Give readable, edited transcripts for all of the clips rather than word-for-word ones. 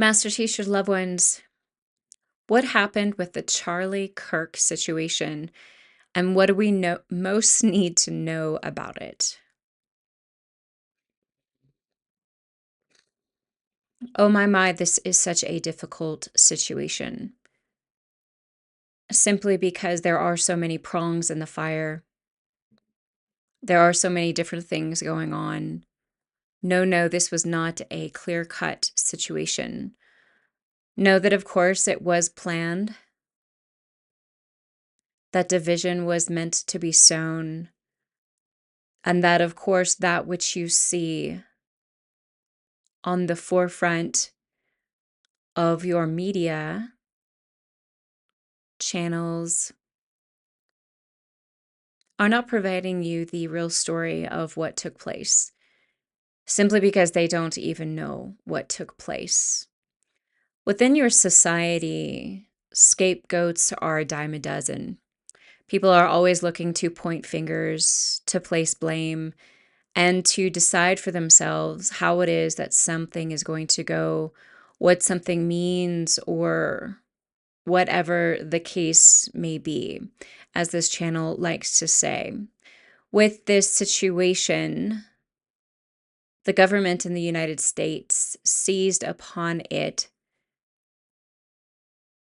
Master Teacher, loved ones, what happened with the Charlie Kirk situation, and what do we most need to know about it? Oh my, this is such a difficult situation. Simply because there are so many prongs in the fire. There are so many different things going on. No, this was not a clear-cut situation. Know that, of course, it was planned. That division was meant to be sown. And that, of course, that which you see on the forefront of your media channels are not providing you the real story of what took place, simply because they don't even know what took place. Within your society, scapegoats are a dime a dozen. People are always looking to point fingers, to place blame, and to decide for themselves how it is that something is going to go, what something means, or whatever the case may be, as this channel likes to say. With this situation, the government in the United States seized upon it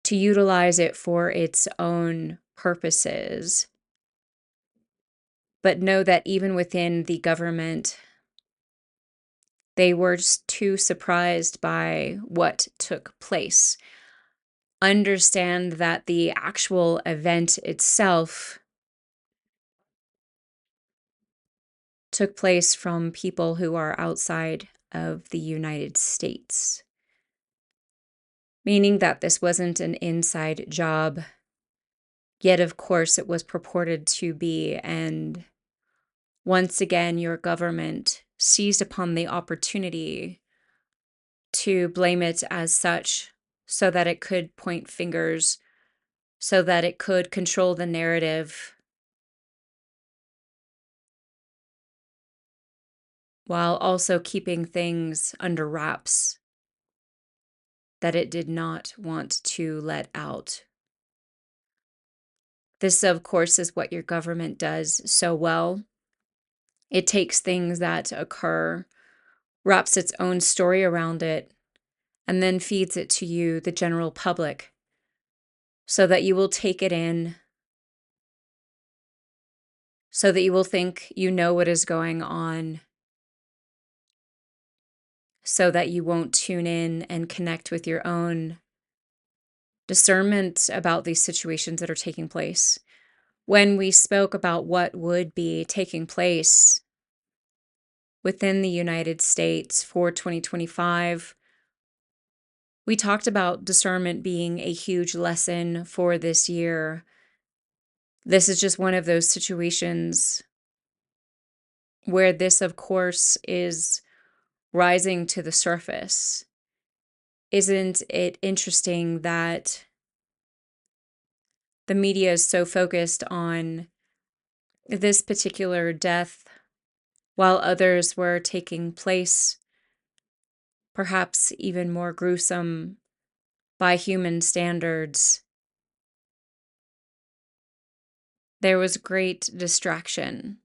to utilize it for its own purposes. But know that even within the government, they were just too surprised by what took place. Understand that the actual event itself took place from people who are outside of the United States, meaning that this wasn't an inside job, yet of course it was purported to be, and once again your government seized upon the opportunity to blame it as such so that it could point fingers, so that it could control the narrative, while also keeping things under wraps that it did not want to let out. This, of course, is what your government does so well. It takes things that occur, wraps its own story around it, and then feeds it to you, the general public, so that you will take it in, so that you will think you know what is going on, so that you won't tune in and connect with your own discernment about these situations that are taking place. When we spoke about what would be taking place within the United States for 2025, we talked about discernment being a huge lesson for this year. This is just one of those situations where this, of course, is rising to the surface. Isn't it interesting that the media is so focused on this particular death while others were taking place, perhaps even more gruesome by human standards? There was great distraction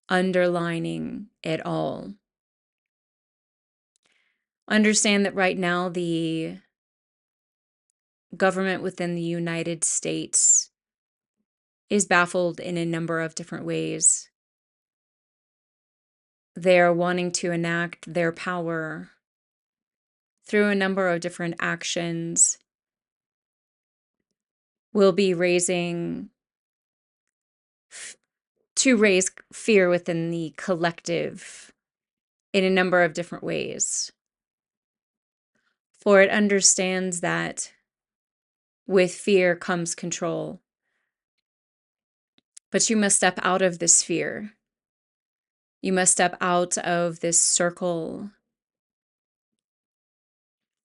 underlining it all. Understand that right now the government within the United States is baffled in a number of different ways. They're wanting to enact their power through a number of different actions. Will be to raise fear within the collective in a number of different ways. For it understands that with fear comes control. But you must step out of this fear. You must step out of this circle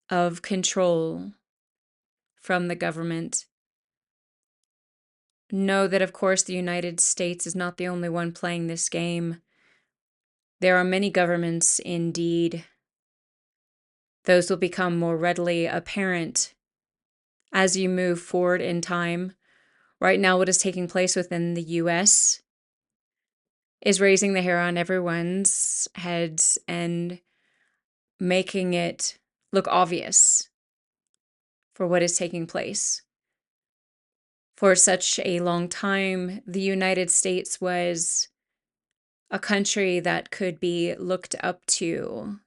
of control from the government. Know that, of course, the United States is not the only one playing this game. There are many governments, indeed, Those will become more readily apparent as you move forward in time. Right now, what is taking place within the US is raising the hair on everyone's heads and making it look obvious for what is taking place. For such a long time, the United States was a country that could be looked up to,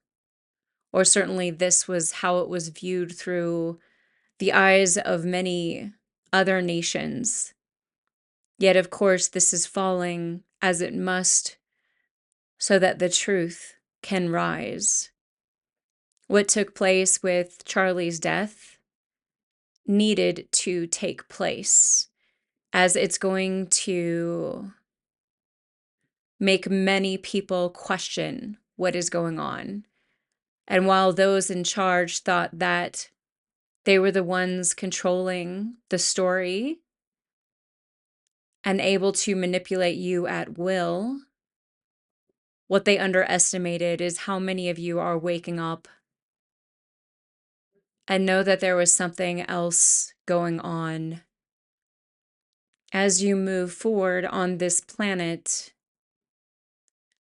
or certainly this was how it was viewed through the eyes of many other nations. Yet, of course, this is falling as it must so that the truth can rise. What took place with Charlie's death needed to take place, as it's going to make many people question what is going on. And while those in charge thought that they were the ones controlling the story and able to manipulate you at will, what they underestimated is how many of you are waking up and know that there was something else going on. As you move forward on this planet,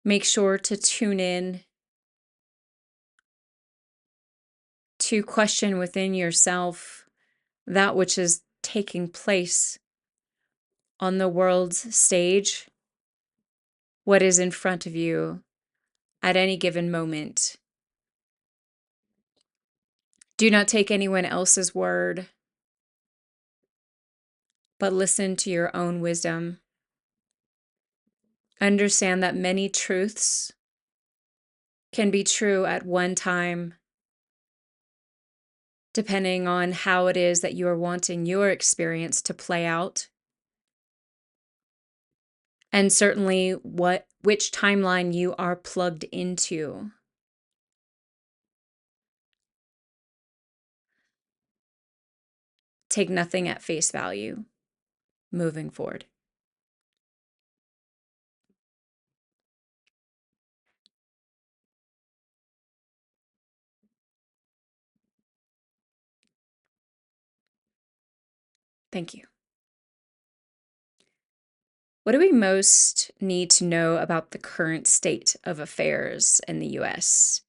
make sure to tune in to question within yourself that which is taking place on the world's stage, what is in front of you at any given moment. Do not take anyone else's word, but listen to your own wisdom. Understand that many truths can be true at one time, depending on how it is that you are wanting your experience to play out. And certainly which timeline you are plugged into. Take nothing at face value moving forward. Thank you. What do we most need to know about the current state of affairs in the US?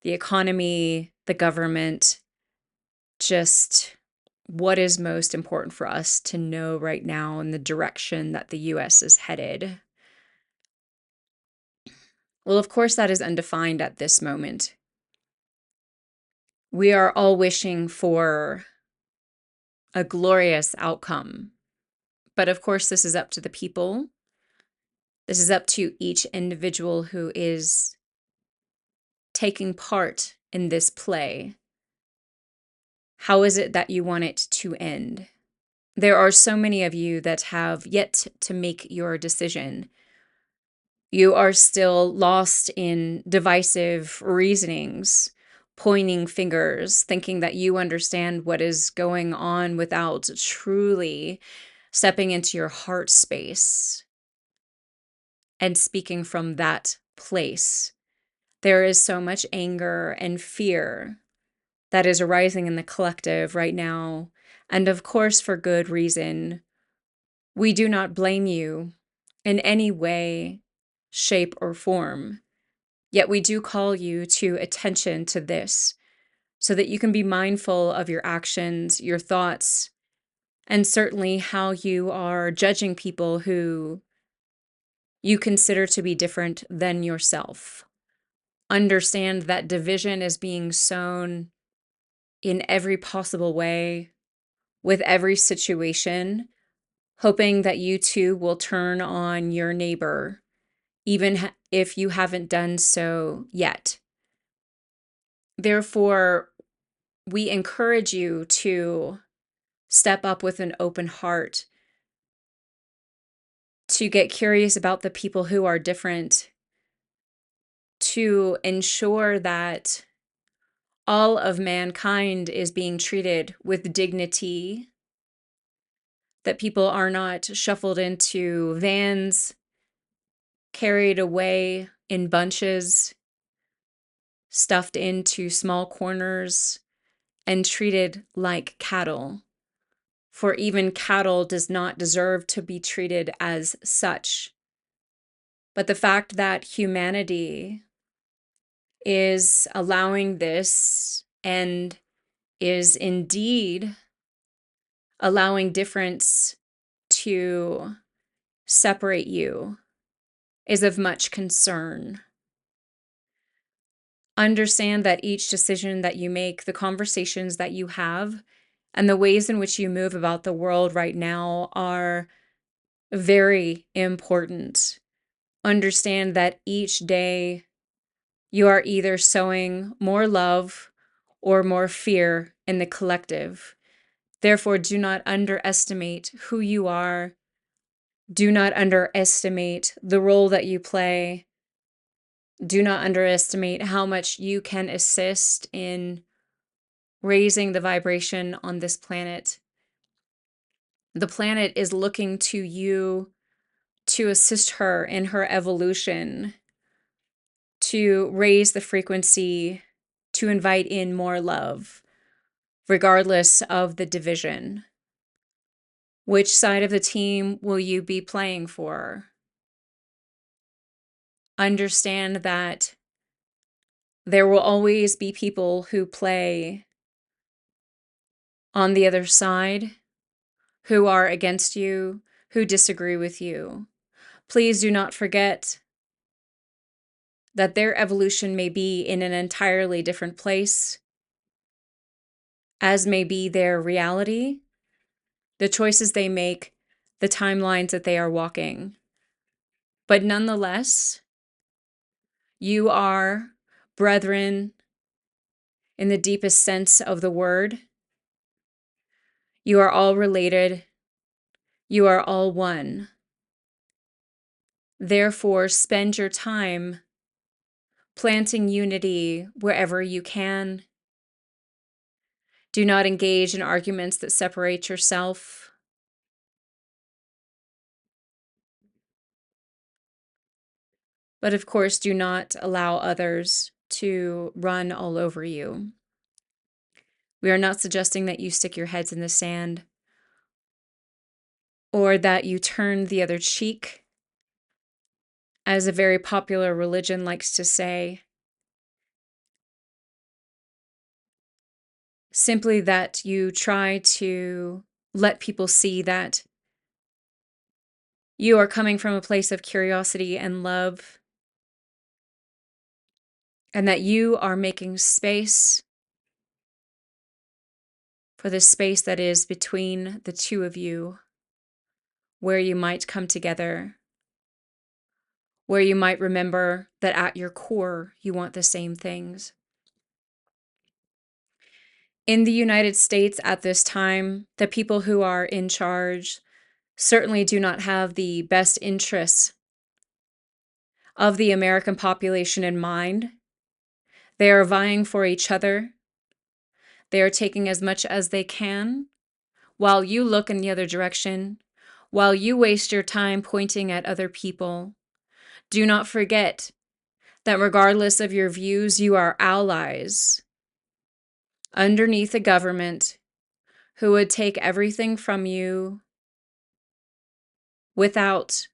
The economy, the government, just what is most important for us to know right now in the direction that the US is headed? Well, of course, that is undefined at this moment. We are all wishing for a glorious outcome. But of course, this is up to the people. This is up to each individual who is taking part in this play. How is it that you want it to end? There are so many of you that have yet to make your decision. You are still lost in divisive reasonings, pointing fingers, thinking that you understand what is going on without truly stepping into your heart space and speaking from that place. There is so much anger and fear that is arising in the collective right now. And of course, for good reason. We do not blame you in any way, shape, or form. Yet we do call you to attention to this so that you can be mindful of your actions, your thoughts, and certainly how you are judging people who you consider to be different than yourself. Understand that division is being sown in every possible way, with every situation, hoping that you too will turn on your neighbor, even if you haven't done so yet. Therefore, we encourage you to step up with an open heart, to get curious about the people who are different, to ensure that all of mankind is being treated with dignity, that people are not shuffled into vans, carried away in bunches, stuffed into small corners, and treated like cattle. For even cattle does not deserve to be treated as such. But the fact that humanity is allowing this and is indeed allowing difference to separate you is of much concern. Understand that each decision that you make, the conversations that you have, and the ways in which you move about the world right now are very important. Understand that each day you are either sowing more love or more fear in the collective. Therefore, do not underestimate who you are. Do not underestimate the role that you play. Do not underestimate how much you can assist in raising the vibration on this planet. The planet is looking to you to assist her in her evolution, to raise the frequency, to invite in more love, regardless of the division. Which side of the team will you be playing for? Understand that there will always be people who play on the other side, who are against you, who disagree with you. Please do not forget that their evolution may be in an entirely different place, as may be their reality, the choices they make, the timelines that they are walking. But nonetheless, you are brethren in the deepest sense of the word. You are all related. You are all one. Therefore, spend your time planting unity wherever you can. Do not engage in arguments that separate yourself. But of course, do not allow others to run all over you. We are not suggesting that you stick your heads in the sand or that you turn the other cheek, as a very popular religion likes to say. Simply that you try to let people see that you are coming from a place of curiosity and love, and that you are making space for the space that is between the two of you, where you might come together, where you might remember that at your core, you want the same things. In the United States at this time, the people who are in charge certainly do not have the best interests of the American population in mind. They are vying for each other. They are taking as much as they can, while you look in the other direction, while you waste your time pointing at other people. Do not forget that regardless of your views, you are allies underneath a government who would take everything from you without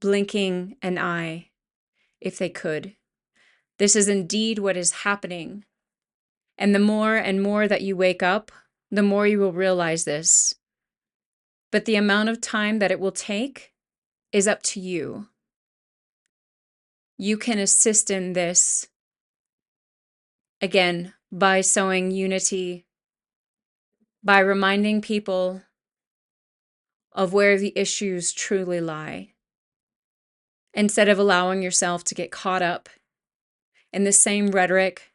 blinking an eye if they could. This is indeed what is happening. And the more and more that you wake up, the more you will realize this. But the amount of time that it will take is up to you. You can assist in this, again, by sowing unity, by reminding people of where the issues truly lie, instead of allowing yourself to get caught up in the same rhetoric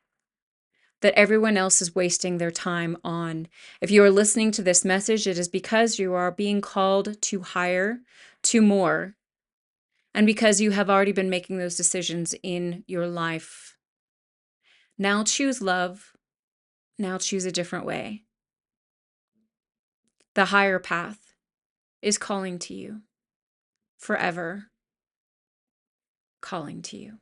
that everyone else is wasting their time on. If you are listening to this message, it is because you are being called to higher, to more, and because you have already been making those decisions in your life. Now choose love. Now choose a different way. The higher path is calling to you, forever calling to you.